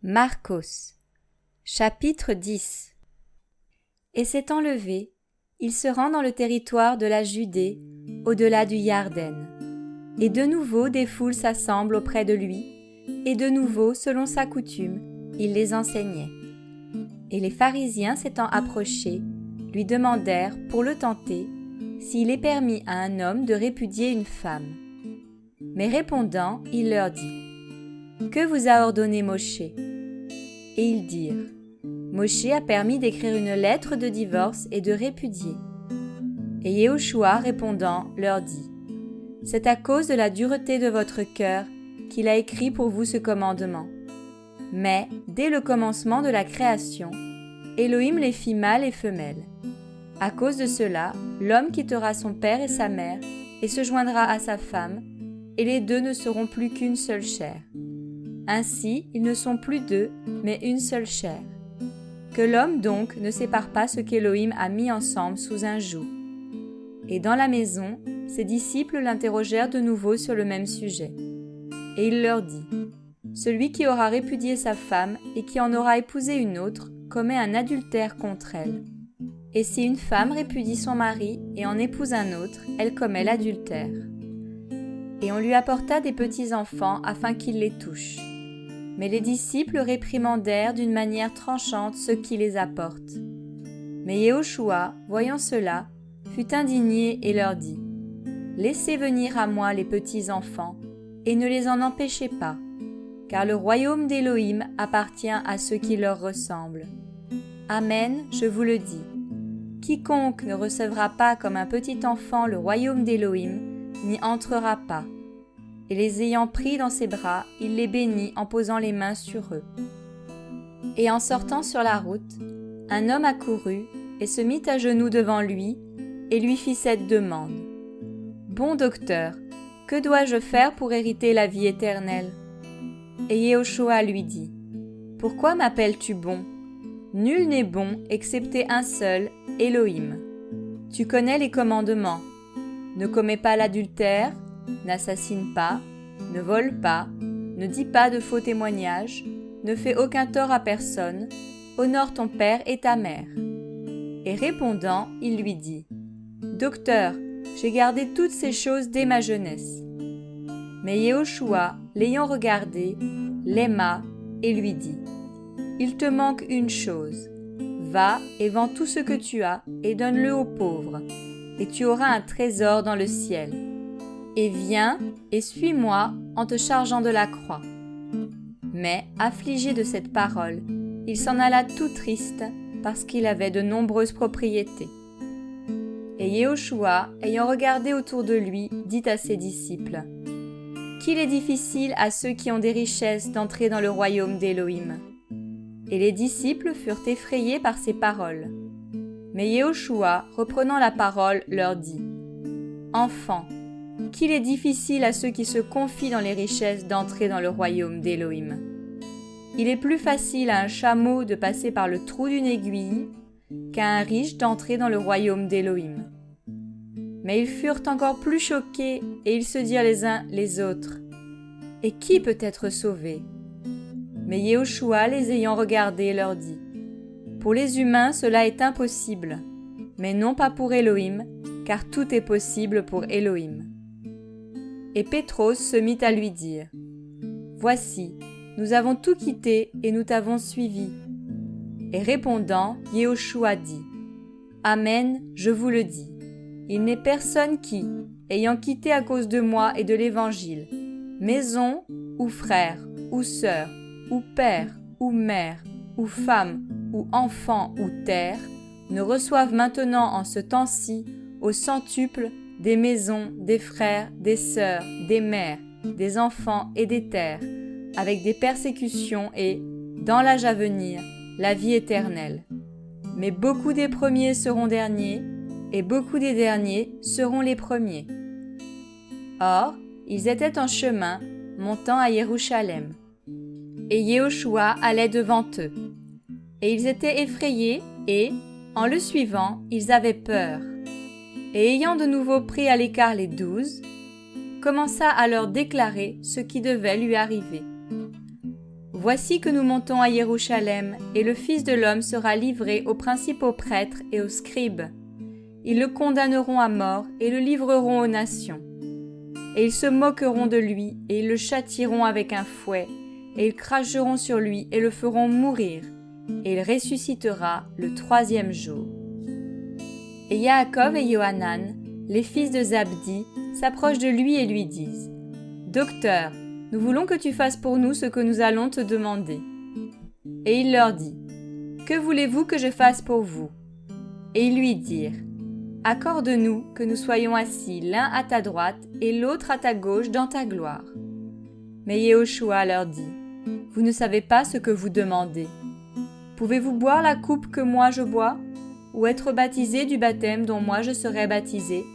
Marcos, chapitre 10. Et s'étant levé, il se rend dans le territoire de la Judée, au-delà du Yarden. Et de nouveau des foules s'assemblent auprès de lui, et de nouveau, selon sa coutume, il les enseignait. Et les pharisiens s'étant approchés, lui demandèrent, pour le tenter, s'il est permis à un homme de répudier une femme. Mais répondant, il leur dit : « Que vous a ordonné Moshe ? » Et ils dirent : « Moshe a permis d'écrire une lettre de divorce et de répudier. » Et Yehoshua répondant leur dit : « C'est à cause de la dureté de votre cœur qu'il a écrit pour vous ce commandement. Mais, dès le commencement de la création, Elohim les fit mâles et femelles. À cause de cela, l'homme quittera son père et sa mère et se joindra à sa femme, et les deux ne seront plus qu'une seule chair. Ainsi, ils ne sont plus deux, mais une seule chair. Que l'homme donc ne sépare pas ce qu'Elohim a mis ensemble sous un joug. » Et dans la maison, ses disciples l'interrogèrent de nouveau sur le même sujet. Et il leur dit : « Celui qui aura répudié sa femme et qui en aura épousé une autre commet un adultère contre elle. Et si une femme répudie son mari et en épouse un autre, elle commet l'adultère. » Et on lui apporta des petits-enfants afin qu'il les touche. Mais les disciples réprimandèrent d'une manière tranchante ceux qui les apportent. Mais Yehoshua, voyant cela, fut indigné et leur dit : « Laissez venir à moi les petits-enfants, et ne les en empêchez pas, car le royaume d'Élohim appartient à ceux qui leur ressemblent. Amen, je vous le dis. Quiconque ne recevra pas comme un petit enfant le royaume d'Élohim n'y entrera pas. » Et les ayant pris dans ses bras, il les bénit en posant les mains sur eux. Et en sortant sur la route, un homme accourut et se mit à genoux devant lui et lui fit cette demande : « Bon docteur, que dois-je faire pour hériter la vie éternelle ? » Et Yehoshua lui dit : « Pourquoi m'appelles-tu bon ? Nul n'est bon excepté un seul, Elohim. Tu connais les commandements : ne commets pas l'adultère, n'assassine pas, ne vole pas, ne dis pas de faux témoignages, ne fais aucun tort à personne, honore ton père et ta mère. » Et répondant, il lui dit : « Docteur, j'ai gardé toutes ces choses dès ma jeunesse. » Mais Yehoshua, l'ayant regardé, l'aima et lui dit : « Il te manque une chose. Va et vends tout ce que tu as et donne-le aux pauvres, et tu auras un trésor dans le ciel. Et viens et suis-moi en te chargeant de la croix. » Mais, affligé de cette parole, il s'en alla tout triste parce qu'il avait de nombreuses propriétés. Et Yehoshua, ayant regardé autour de lui, dit à ses disciples : « Qu'il est difficile à ceux qui ont des richesses d'entrer dans le royaume d'Élohim. » Et les disciples furent effrayés par ces paroles. Mais Yehoshua, reprenant la parole, leur dit : « Enfants, qu'il est difficile à ceux qui se confient dans les richesses d'entrer dans le royaume d'Élohim. Il est plus facile à un chameau de passer par le trou d'une aiguille qu'à un riche d'entrer dans le royaume d'Élohim. » Mais ils furent encore plus choqués et ils se dirent les uns les autres : « Et qui peut être sauvé ? » Mais Yehoshua, les ayant regardés, leur dit : « Pour les humains, cela est impossible, mais non pas pour Elohim, car tout est possible pour Elohim. » Et Pétros se mit à lui dire : « Voici, nous avons tout quitté et nous t'avons suivi. » Et répondant, Yehoshua dit : « Amen, je vous le dis. Il n'est personne qui, ayant quitté à cause de moi et de l'Évangile, maison, ou frère, ou sœur, ou père, ou mère, ou femme, ou enfant, ou terre, ne reçoive maintenant en ce temps-ci, au centuple, des maisons, des frères, des sœurs, des mères, des enfants et des terres, avec des persécutions et, dans l'âge à venir, la vie éternelle. Mais beaucoup des premiers seront derniers, et beaucoup des derniers seront les premiers. » Or, ils étaient en chemin, montant à Jérusalem. Et Yehoshua allait devant eux. Et ils étaient effrayés, et, en le suivant, ils avaient peur. Et ayant de nouveau pris à l'écart les 12, commença à leur déclarer ce qui devait lui arriver. Voici que nous montons à Jérusalem, et le Fils de l'homme sera livré aux principaux prêtres et aux scribes. Ils le condamneront à mort et le livreront aux nations. Et ils se moqueront de lui, et ils le châtieront avec un fouet, et ils cracheront sur lui et le feront mourir, et il ressuscitera le 3e jour. Et Yaakov et Yohanan, les fils de Zabdi, s'approchent de lui et lui disent : « Docteur, nous voulons que tu fasses pour nous ce que nous allons te demander. » Et il leur dit : « Que voulez-vous que je fasse pour vous ?» Et ils lui dirent : « Accorde-nous que nous soyons assis l'un à ta droite et l'autre à ta gauche dans ta gloire. » Mais Yehoshua leur dit : « Vous ne savez pas ce que vous demandez. Pouvez-vous boire la coupe que moi je bois, ou être baptisé du baptême dont moi je serai baptisé ?»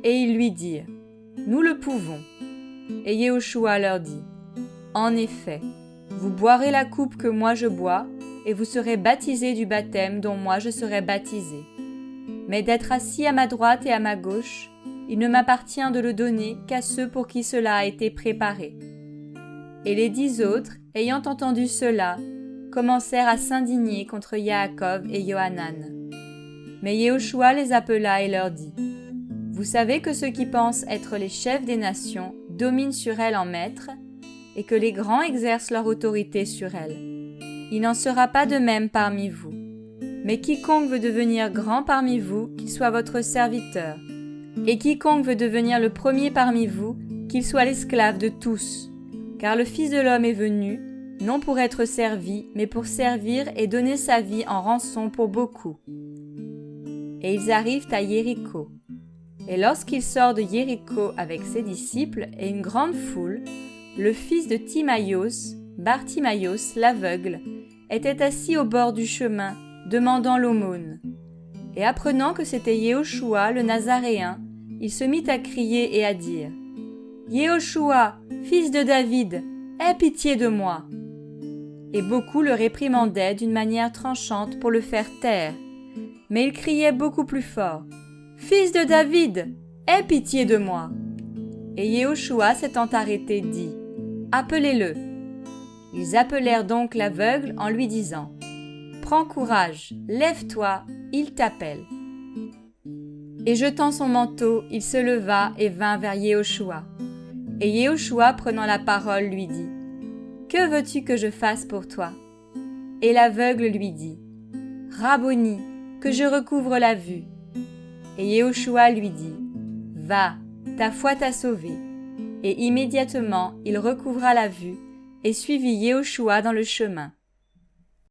Et ils lui dirent : « Nous le pouvons. » Et Yehoshua leur dit : « En effet, vous boirez la coupe que moi je bois, et vous serez baptisés du baptême dont moi je serai baptisé. Mais d'être assis à ma droite et à ma gauche, il ne m'appartient de le donner qu'à ceux pour qui cela a été préparé. » Et les 10 autres, ayant entendu cela, commencèrent à s'indigner contre Yaakov et Yohanan. Mais Yehoshua les appela et leur dit : « Vous savez que ceux qui pensent être les chefs des nations dominent sur elles en maîtres, et que les grands exercent leur autorité sur elles. Il n'en sera pas de même parmi vous. Mais quiconque veut devenir grand parmi vous, qu'il soit votre serviteur. Et quiconque veut devenir le premier parmi vous, qu'il soit l'esclave de tous. Car le Fils de l'homme est venu, non pour être servi, mais pour servir et donner sa vie en rançon pour beaucoup. » Et ils arrivent à Jéricho. Et lorsqu'il sort de Jéricho avec ses disciples et une grande foule, le fils de Timaïos, Bartimaïos l'aveugle, était assis au bord du chemin, demandant l'aumône. Et apprenant que c'était Yehoshua le Nazaréen, il se mit à crier et à dire : « Yehoshua, fils de David, aie pitié de moi !» Et beaucoup le réprimandaient d'une manière tranchante pour le faire taire. Mais il criait beaucoup plus fort : « Fils de David, aie pitié de moi !» Et Yehoshua s'étant arrêté dit : « Appelez-le. » Ils appelèrent donc l'aveugle en lui disant : « Prends courage, lève-toi, il t'appelle. » Et jetant son manteau, il se leva et vint vers Yehoshua. Et Yehoshua, prenant la parole, lui dit : « Que veux-tu que je fasse pour toi ?» Et l'aveugle lui dit : « Rabboni, que je recouvre la vue. » Et Yehoshua lui dit : « Va, ta foi t'a sauvé. » Et immédiatement il recouvra la vue et suivit Yehoshua dans le chemin.